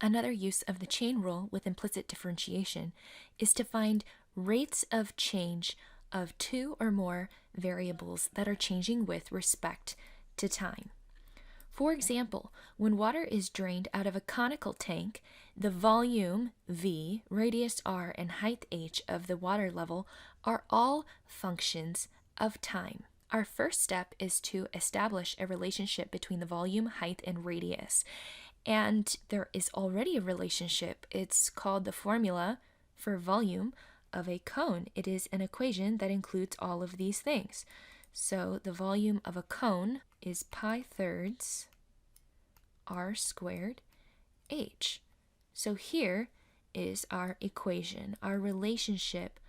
Another use of the chain rule with implicit differentiation is to find rates of change of two or more variables that are changing with respect to time. For example, when water is drained out of a conical tank, the volume V, radius r, and height h of the water level are all functions of time. Our first step is to establish a relationship between the volume, height, and radius. And there is already a relationship. It's called the formula for volume of a cone. It is an equation that includes all of these things. So the volume of a cone is pi thirds r squared h. So here is our equation, our relationship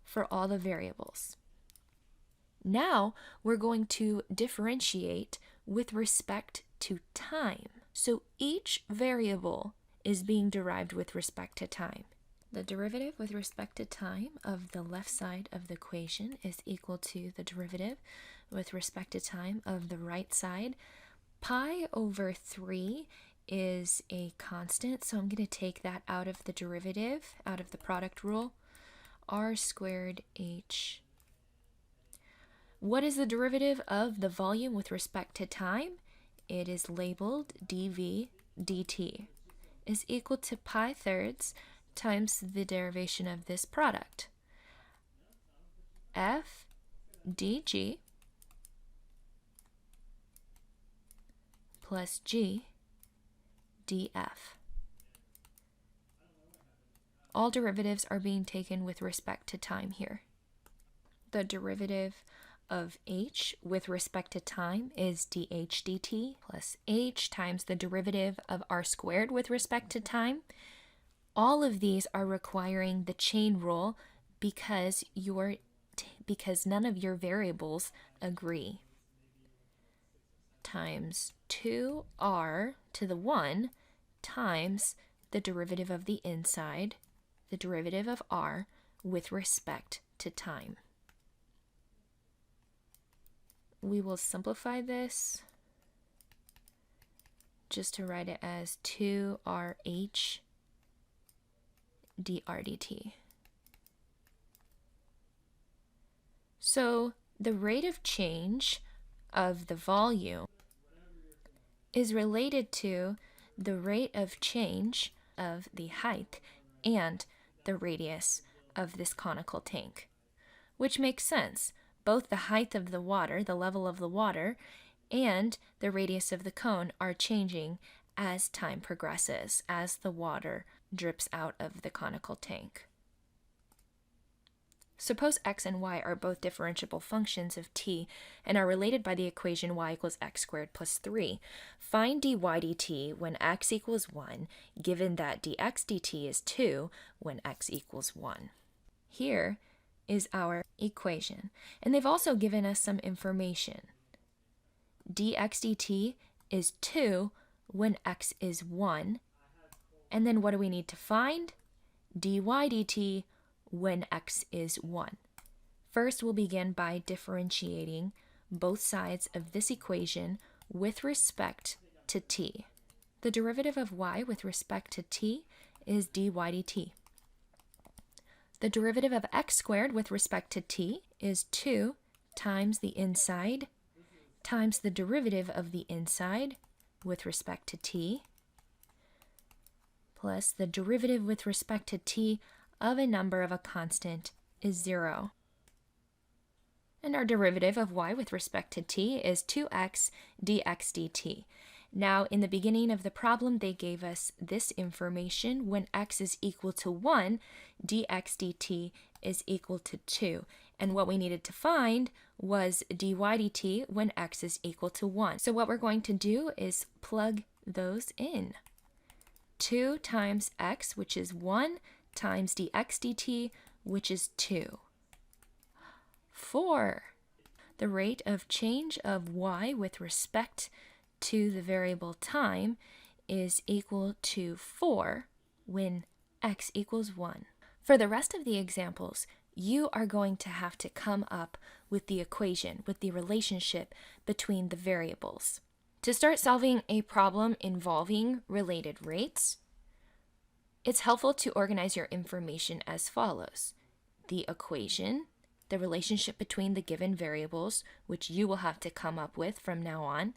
for all the variables. Now we're going to differentiate with respect to time. So each variable is being derived with respect to time. The derivative with respect to time of the left side of the equation is equal to the derivative with respect to time of the right side. Pi over 3 is a constant, so I'm going to take that out of the derivative, out of the product rule. R squared h. What is the derivative of the volume with respect to time? It is labeled dv dt is equal to pi thirds times the derivation of this product. F dg plus g df. All derivatives are being taken with respect to time here. The derivative of h with respect to time is dh dt plus h times the derivative of r squared with respect to time. All of these are requiring the chain rule because none of your variables agree. Times 2r to the 1 times the derivative of the inside, the derivative of r with respect to time. We will simplify this just to write it as 2rh dr dt. So the rate of change of the volume is related to the rate of change of the height and the radius of this conical tank, which makes sense. Both the height of the water, the level of the water, and the radius of the cone are changing as time progresses, as the water drips out of the conical tank. Suppose x and y are both differentiable functions of t and are related by the equation y equals x squared plus 3. Find dy dt when x equals 1, given that dx dt is 2 when x equals 1. Here is our equation, and they've also given us some information. Dx dt is 2 when x is 1, and then what do we need to find? Dy dt when x is 1. First, we'll begin by differentiating both sides of this equation with respect to t. The derivative of y with respect to t is dy dt. The derivative of x squared with respect to t is 2 times the inside times the derivative of the inside with respect to t plus the derivative with respect to t of a number of a constant is 0. And our derivative of y with respect to t is 2x dx dt. Now, in the beginning of the problem, they gave us this information. When x is equal to 1, dx dt is equal to 2. And what we needed to find was dy dt when x is equal to 1. So what we're going to do is plug those in. 2 times x, which is 1, times dx dt, which is 2. 4. The rate of change of y with respect to the variable time is equal to 4 when x equals 1. For the rest of the examples, you are going to have to come up with the equation, with the relationship between the variables. To start solving a problem involving related rates, It's helpful to organize your information as follows: the equation, the relationship between the given variables, which you will have to come up with from now on.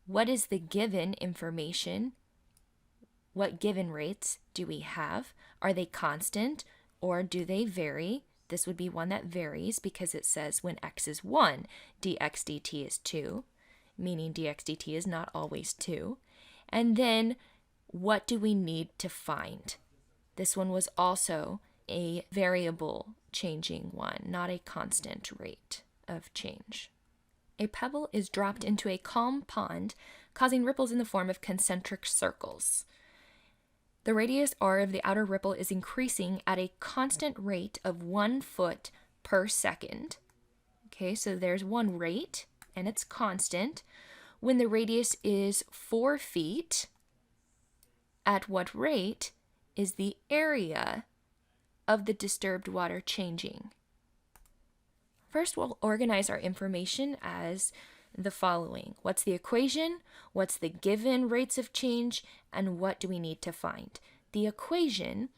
What is the given information? What given rates do we have? Are they constant or do they vary? This would be one that varies because it says when x is 1, dx dt is 2, meaning dx dt is not always 2. And then what do we need to find? This one was also a variable changing one, not a constant rate of change. A pebble is dropped into a calm pond, causing ripples in the form of concentric circles. The radius r of the outer ripple is increasing at a constant rate of 1 foot per second. Okay, so there's one rate, and it's constant. When the radius is 4 feet, at what rate is the area of the disturbed water changing? First, we'll organize our information as the following. What's the equation? What's the given rates of change? And what do we need to find? The equation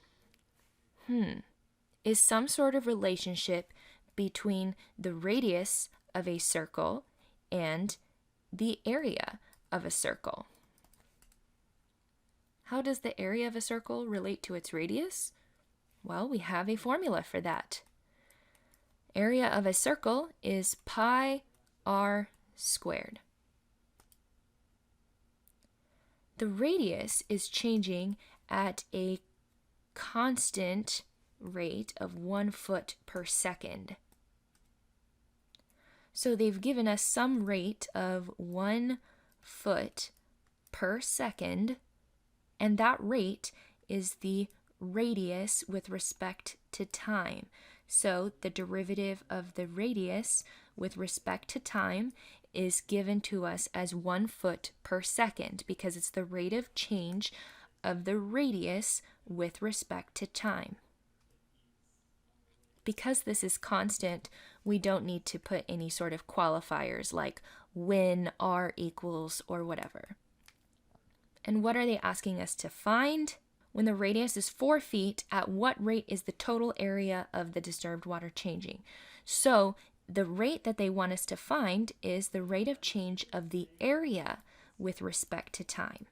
is some sort of relationship between the radius of a circle and the area of a circle. How does the area of a circle relate to its radius? Well, we have a formula for that. Area of a circle is pi r squared. The radius is changing at a constant rate of 1 foot per second. So they've given us some rate of 1 foot per second, and that rate is the radius with respect to time. So the derivative of the radius with respect to time is given to us as 1 foot per second because it's the rate of change of the radius with respect to time. Because this is constant, we don't need to put any sort of qualifiers like when r equals or whatever. And what are they asking us to find? When the radius is 4 feet, at what rate is the total area of the disturbed water changing? So the rate that they want us to find is the rate of change of the area with respect to time.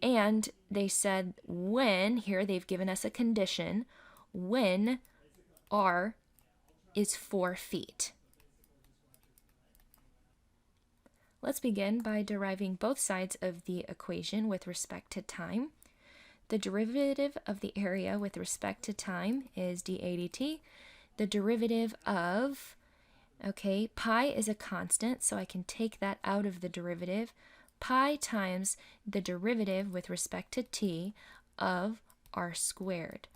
And they said when, here they've given us a condition, when r is 4 feet. Let's begin by deriving both sides of the equation with respect to time. The derivative of the area with respect to time is dA dt. The derivative of, pi is a constant, so I can take that out of the derivative. Pi times the derivative with respect to t of r squared.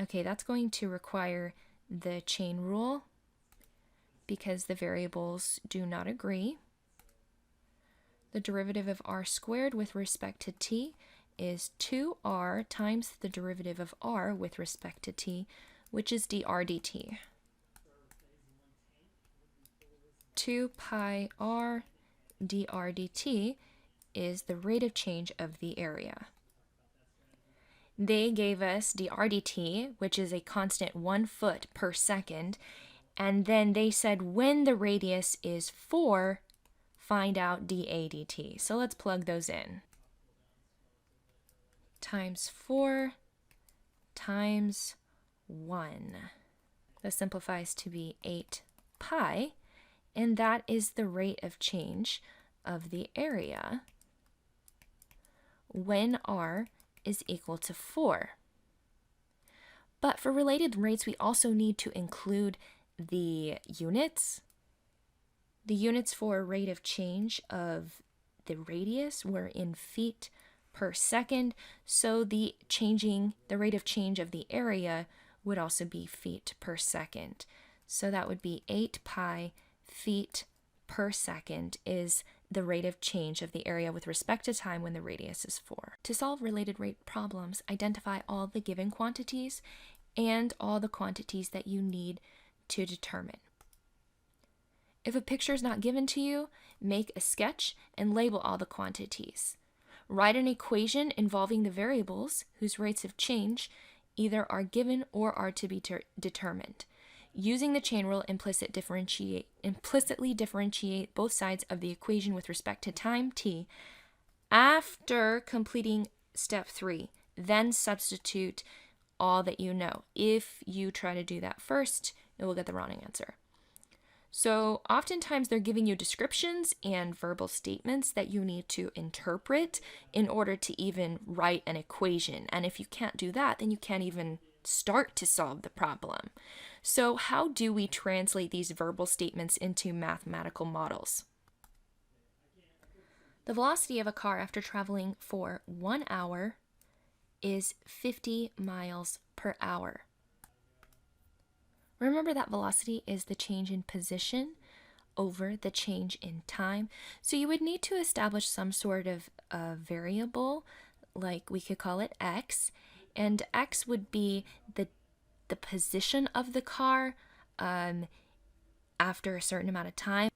Okay, that's going to require the chain rule because the variables do not agree. The derivative of r squared with respect to t is 2r times the derivative of r with respect to t, which is dr dt. 2 pi r dr dt is the rate of change of the area. They gave us dr dt, which is a constant 1 foot per second, and then they said when the radius is 4, find out dA dt. So let's plug those in. Times 4 times 1. That simplifies to be 8 pi, and that is the rate of change of the area when r is equal to 4. But for related rates, we also need to include the units. The units for rate of change of the radius were in feet per second, so the rate of change of the area would also be feet per second. So that would be 8 pi feet per second is the rate of change of the area with respect to time when the radius is 4. To solve related rate problems, identify all the given quantities and all the quantities that you need to determine. If a picture is not given to you, make a sketch and label all the quantities. Write an equation involving the variables whose rates of change either are given or are to be determined. Using the chain rule, implicitly differentiate both sides of the equation with respect to time t. After completing step 3, then substitute all that you know. If you try to do that first, it will get the wrong answer. So oftentimes they're giving you descriptions and verbal statements that you need to interpret in order to even write an equation. And if you can't do that, then you can't even start to solve the problem. So how do we translate these verbal statements into mathematical models? The velocity of a car after traveling for 1 hour is 50 miles per hour. Remember that velocity is the change in position over the change in time. So you would need to establish some sort of variable, like we could call it x, and x would be the position of the car after a certain amount of time.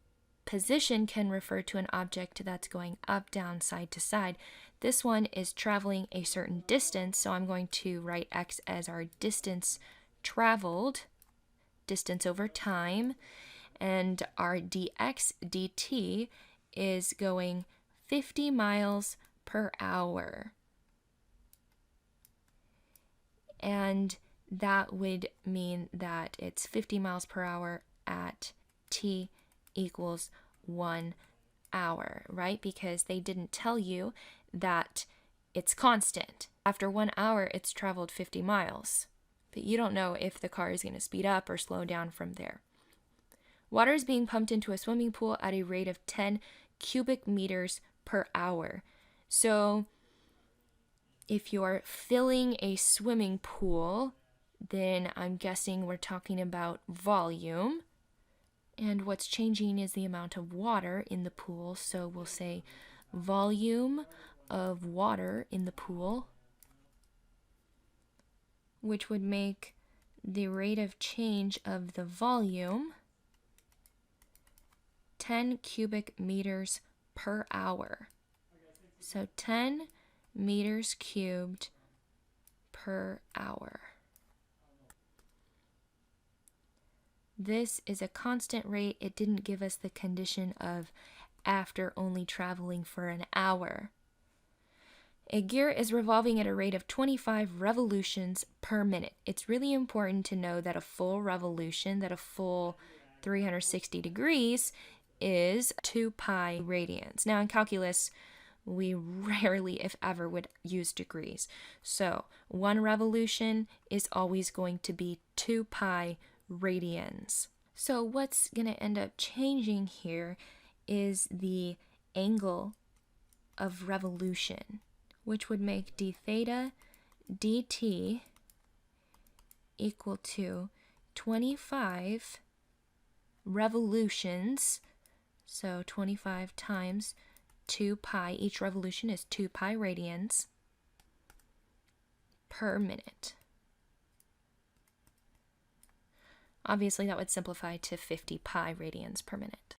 Position can refer to an object that's going up, down, side to side. This one is traveling a certain distance, so I'm going to write x as our distance traveled, distance over time, and our dx dt is going 50 miles per hour. And that would mean that it's 50 miles per hour at t equals 1 hour, right? Because they didn't tell you that it's constant. After 1 hour, it's traveled 50 miles. But you don't know if the car is going to speed up or slow down from there. Water is being pumped into a swimming pool at a rate of 10 cubic meters per hour. So if you're filling a swimming pool, then I'm guessing we're talking about volume. And what's changing is the amount of water in the pool. So we'll say volume of water in the pool, which would make the rate of change of the volume 10 cubic meters per hour. So 10 meters cubed per hour. This is a constant rate. It didn't give us the condition of after only traveling for an hour. A gear is revolving at a rate of 25 revolutions per minute. It's really important to know that a full revolution, that a full 360 degrees, is 2 pi radians. Now in calculus, we rarely, if ever, would use degrees. So 1 revolution is always going to be 2 pi radians. So what's going to end up changing here is the angle of revolution, which would make d theta dt equal to 25 revolutions, so 25 times 2 pi, each revolution is 2 pi radians per minute. Obviously, that would simplify to 50 pi radians per minute.